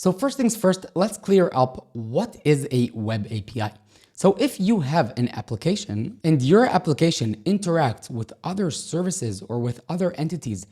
So first things first, let's clear up what is a web API. So if you have an application and your application interacts with other services or with other entities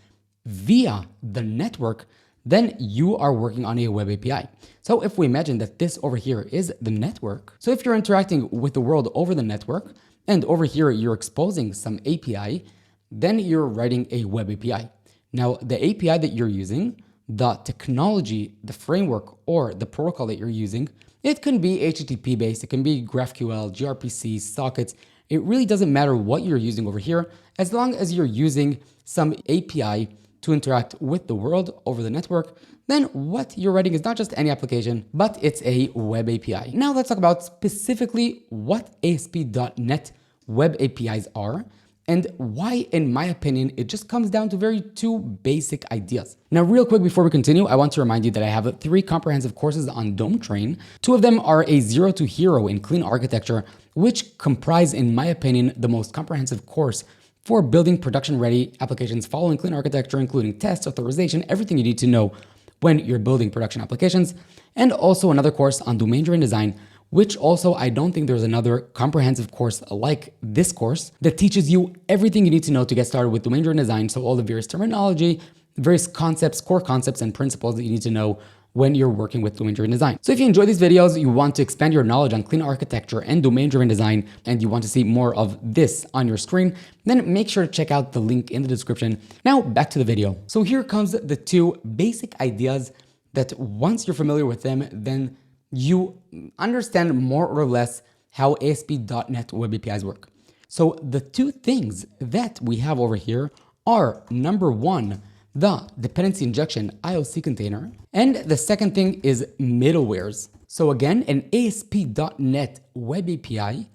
via the network, then you are working on a web API. So if we imagine that this over here is the network, so if you're interacting with the world over the network and over here you're exposing some API, then you're writing a web API. Now the API that you're using, the technology, the framework, or the protocol that you're using, it can be HTTP based, it can be GraphQL, gRPC, sockets. It really doesn't matter what you're using over here, as long as you're using some API to interact with the world over the network, then what you're writing is not just any application, but it's a web API. Now let's talk about specifically what ASP.NET web APIs are and why, in my opinion, it just comes down to two basic ideas. Now, real quick before we continue, I want to remind you that I have 3 comprehensive courses on DomeTrain. 2 of them are a 0 to hero in clean architecture, which comprise, in my opinion, the most comprehensive course for building production-ready applications following clean architecture, including tests, authorization, everything you need to know when you're building production applications, and also another course on domain-driven design, which also I don't think there's another comprehensive course like this course that teaches you everything you need to know to get started with domain-driven design. So all the various terminology, various concepts, core concepts, and principles that you need to know when you're working with domain-driven design. So if you enjoy these videos, you want to expand your knowledge on clean architecture and domain-driven design, and you want to see more of this on your screen, then make sure to check out the link in the description. Now back to the video. So here comes the 2 basic ideas that once you're familiar with them, then you understand more or less how ASP.NET web APIs work. So the 2 things that we have over here are, number 1, the dependency injection IOC container, and the second thing is middlewares. So again, an ASP.NET web API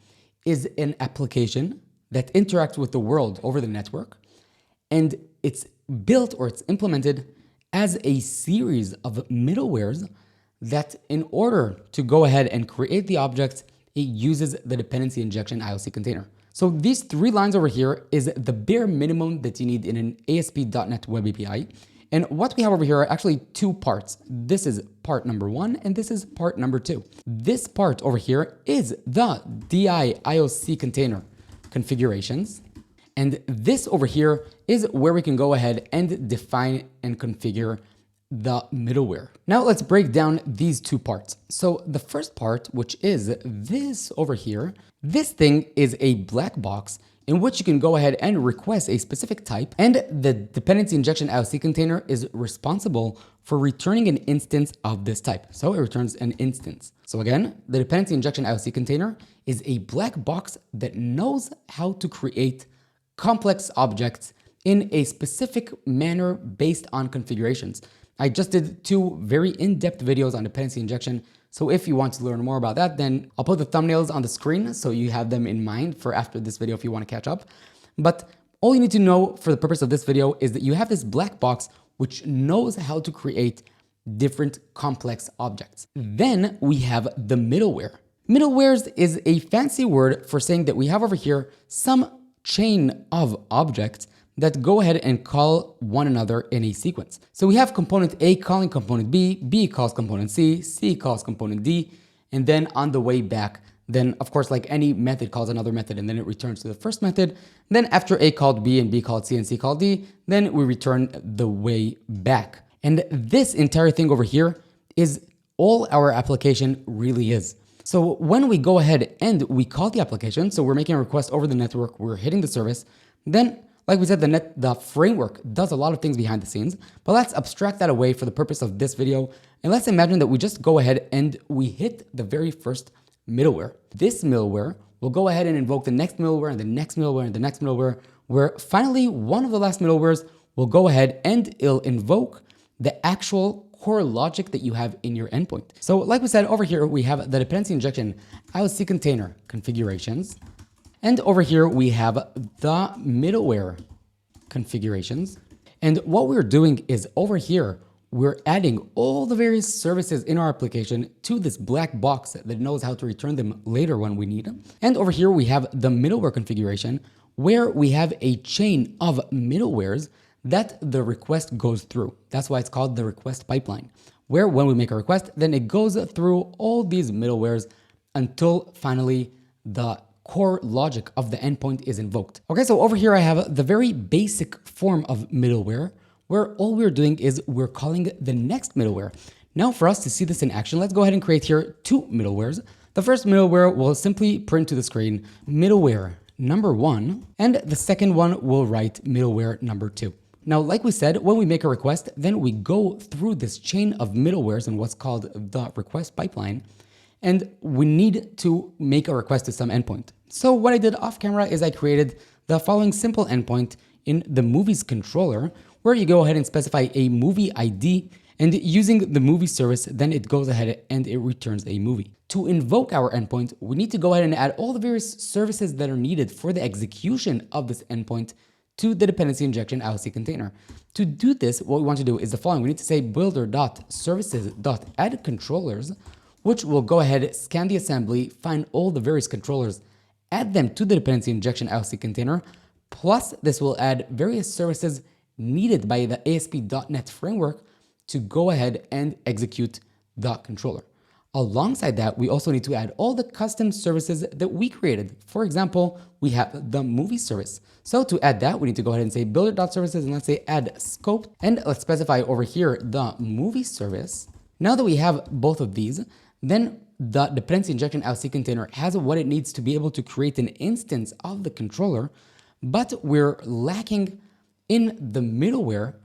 is an application that interacts with the world over the network, and it's built or it's implemented as a series of middlewares that in order to go ahead and create the objects, it uses the dependency injection IOC container. So these 3 lines over here is the bare minimum that you need in an ASP.NET web API. And what we have over here are actually 2 parts. This is part number 1 and this is part number 2. This part over here is the DI IOC container configurations. And this over here is where we can go ahead and define and configure the middleware. Now let's break down these 2 parts. So the first part, which is this over here, this thing is a black box in which you can go ahead and request a specific type, and the dependency injection IOC container is responsible for returning an instance of this type. So it returns an instance. So again, the dependency injection IOC container is a black box that knows how to create complex objects in a specific manner based on configurations. I just did 2 very in-depth videos on dependency injection. So if you want to learn more about that, then I'll put the thumbnails on the screen so you have them in mind for after this video if you want to catch up. But all you need to know for the purpose of this video is that you have this black box which knows how to create different complex objects. Then we have the middleware. Middlewares is a fancy word for saying that we have over here some chain of objects that go ahead and call one another in a sequence. So we have component A calling component B, B calls component C, C calls component D, and then on the way back, then of course, like any method calls another method and then it returns to the first method. Then after A called B and B called C and C called D, then we return the way back. And this entire thing over here is all our application really is. So when we go ahead and we call the application, so we're making a request over the network, we're hitting the service, then like we said, the framework does a lot of things behind the scenes, but let's abstract that away for the purpose of this video. And let's imagine that we just go ahead and we hit the very first middleware. This middleware will go ahead and invoke the next middleware and the next middleware and the next middleware, where finally one of the last middlewares will go ahead and it'll invoke the actual core logic that you have in your endpoint. So like we said, over here, we have the dependency injection IOC container configurations. And over here, we have the middleware configurations. And what we're doing is over here, we're adding all the various services in our application to this black box that knows how to return them later when we need them. And over here, we have the middleware configuration where we have a chain of middlewares that the request goes through. That's why it's called the request pipeline. where when we make a request, then it goes through all these middlewares until finally the core logic of the endpoint is invoked. Okay, so over here I have the very basic form of middleware, where all we're doing is we're calling the next middleware. Now for us to see this in action, let's go ahead and create here two middlewares. The first middleware will simply print to the screen middleware number 1, and the second one will write middleware number 2. Now, like we said, when we make a request, then we go through this chain of middlewares in what's called the request pipeline, and we need to make a request to some endpoint. So what I did off camera is I created the following simple endpoint in the movies controller, where you go ahead and specify a movie ID, and using the movie service, then it goes ahead and it returns a movie. To invoke our endpoint, we need to go ahead and add all the various services that are needed for the execution of this endpoint to the dependency injection IOC container. To do this, what we want to do is the following. We need to say builder.services.add-controllers, which will go ahead, scan the assembly, find all the various controllers, add them to the dependency injection IOC container, plus this will add various services needed by the ASP.NET framework to go ahead and execute the controller. Alongside that, we also need to add all the custom services that we created. For example, we have the movie service. So to add that, we need to go ahead and say builder.services and let's say add scope, and let's specify over here the movie service. Now that we have both of these, then the dependency injection IOC container has what it needs to be able to create an instance of the controller, but we're lacking in the middleware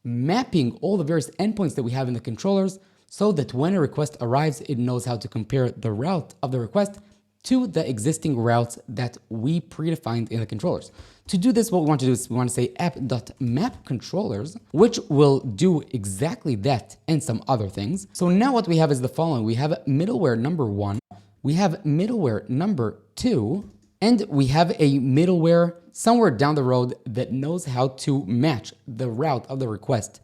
mapping all the various endpoints that we have in the controllers so that when a request arrives, it knows how to compare the route of the request to the existing routes that we predefined in the controllers. To do this, what we want to do is we want to say app.mapControllers, which will do exactly that and some other things. So now what we have is the following. We have middleware number 1, we have middleware number 2, and we have a middleware somewhere down the road that knows how to match the route of the request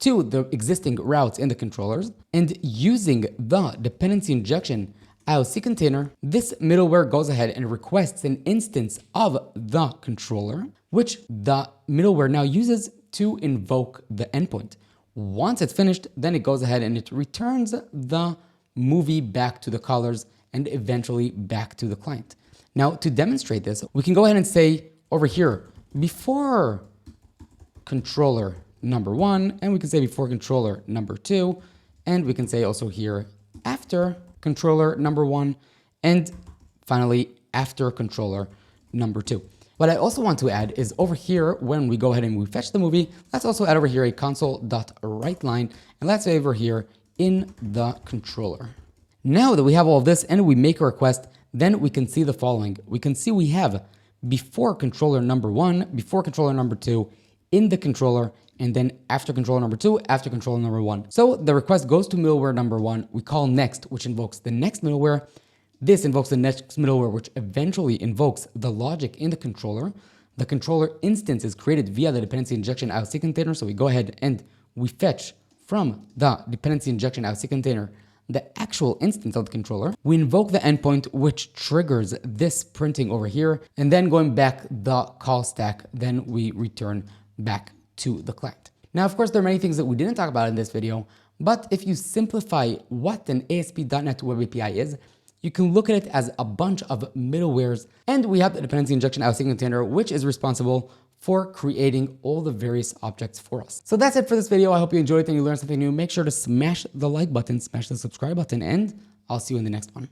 to the existing routes in the controllers. And using the dependency injection IOC container, this middleware goes ahead and requests an instance of the controller, which the middleware now uses to invoke the endpoint. Once it's finished, then it goes ahead and it returns the movie back to the callers and eventually back to the client. Now, to demonstrate this, we can go ahead and say over here, before controller number 1, and we can say before controller number 2, and we can say also here after controller number 1, and finally after controller number 2. What I also want to add is over here, when we go ahead and we fetch the movie, let's also add over here a console.writeLine, and let's say over here in the controller. Now that we have all of this and we make a request, then we can see the following. We can see we have before controller number 1, before controller number 2 in the controller, and then after controller number 2, after controller number 1. So the request goes to middleware number 1. We call next, which invokes the next middleware. This invokes the next middleware, which eventually invokes the logic in the controller. The controller instance is created via the dependency injection IOC container. So we go ahead and we fetch from the dependency injection IOC container the actual instance of the controller. We invoke the endpoint, which triggers this printing over here. And then going back the call stack, then we return back to the client. Now, of course, there are many things that we didn't talk about in this video, but if you simplify what an ASP.NET Web API is, you can look at it as a bunch of middlewares, and we have the dependency injection IOC container, which is responsible for creating all the various objects for us. So that's it for this video. I hope you enjoyed it and you learned something new. Make sure to smash the like button, smash the subscribe button, and I'll see you in the next one.